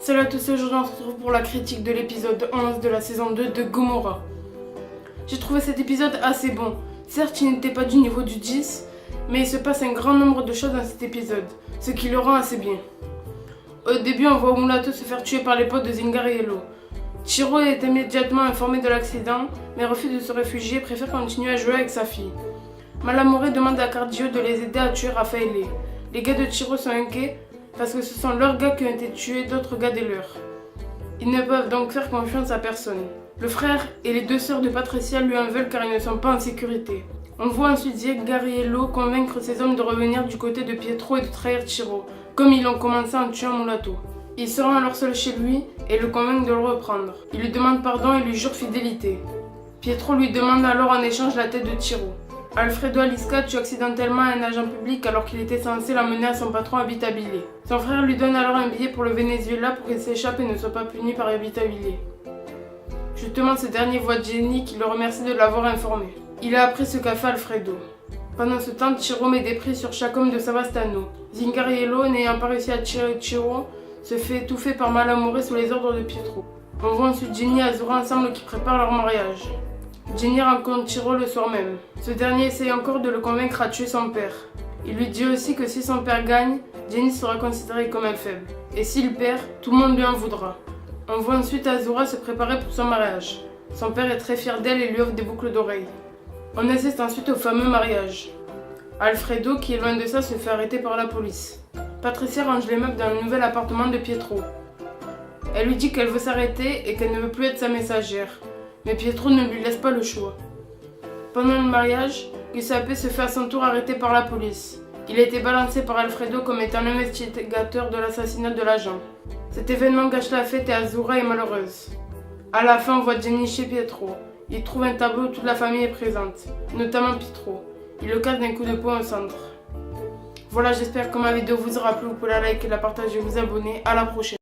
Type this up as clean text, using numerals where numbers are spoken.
Salut à tous, aujourd'hui on se retrouve pour la critique de l'épisode 11 de la saison 2 de Gomorrah. J'ai trouvé cet épisode assez bon. Certes, il n'était pas du niveau du 10, mais il se passe un grand nombre de choses dans cet épisode, ce qui le rend assez bien. Au début, on voit Mulatto se faire tuer par les potes de Zingariello. Chiro est immédiatement informé de l'accident, mais refuse de se réfugier et préfère continuer à jouer avec sa fille. Malamore demande à Cardio de les aider à tuer Raffaele. Les gars de Chiro sont inquiets parce que ce sont leurs gars qui ont été tués, d'autres gars des leurs. Ils ne peuvent donc faire confiance à personne. Le frère et les deux sœurs de Patricia lui en veulent car ils ne sont pas en sécurité. On voit ensuite Zingariello convaincre ses hommes de revenir du côté de Pietro et de trahir Chiro, comme ils l'ont commencé en tuant Mulatto. Il se rend alors seul chez lui et le convainc de le reprendre. Il lui demande pardon et lui jure fidélité. Pietro lui demande alors en échange la tête de Chiro. Alfredo Alisca tue accidentellement un agent public alors qu'il était censé l'emmener à son patron Abitaville. Son frère lui donne alors un billet pour le Venezuela pour qu'il s'échappe et ne soit pas puni par Abitaville. Justement, ce dernier voit Jenny qui le remercie de l'avoir informé. Il a appris ce qu'a fait Alfredo. Pendant ce temps, Chiro met des prix sur chaque homme de Savastano. Zingariello, n'ayant pas réussi à tirer Chiro, se fait étouffer par Malamore sous les ordres de Pietro. On voit ensuite Jenny et Azura ensemble qui préparent leur mariage. Jenny rencontre Chiro le soir même. Ce dernier essaye encore de le convaincre à tuer son père. Il lui dit aussi que si son père gagne, Jenny sera considérée comme un faible. Et s'il perd, tout le monde lui en voudra. On voit ensuite Azura se préparer pour son mariage. Son père est très fier d'elle et lui offre des boucles d'oreilles. On assiste ensuite au fameux mariage. Alfredo, qui est loin de ça, se fait arrêter par la police. Patricia range les meubles dans le nouvel appartement de Pietro. Elle lui dit qu'elle veut s'arrêter et qu'elle ne veut plus être sa messagère. Mais Pietro ne lui laisse pas le choix. Pendant le mariage, Giuseppe se fait à son tour arrêter par la police. Il a été balancé par Alfredo comme étant l'investigateur de l'assassinat de l'agent. Cet événement gâche la fête et Azura est malheureuse. À la fin, on voit Jenny chez Pietro. Il trouve un tableau où toute la famille est présente, notamment Pietro. Il le casse d'un coup de poing au centre. Voilà, j'espère que ma vidéo vous aura plu. Vous pouvez la liker, la partager, vous abonner. À la prochaine.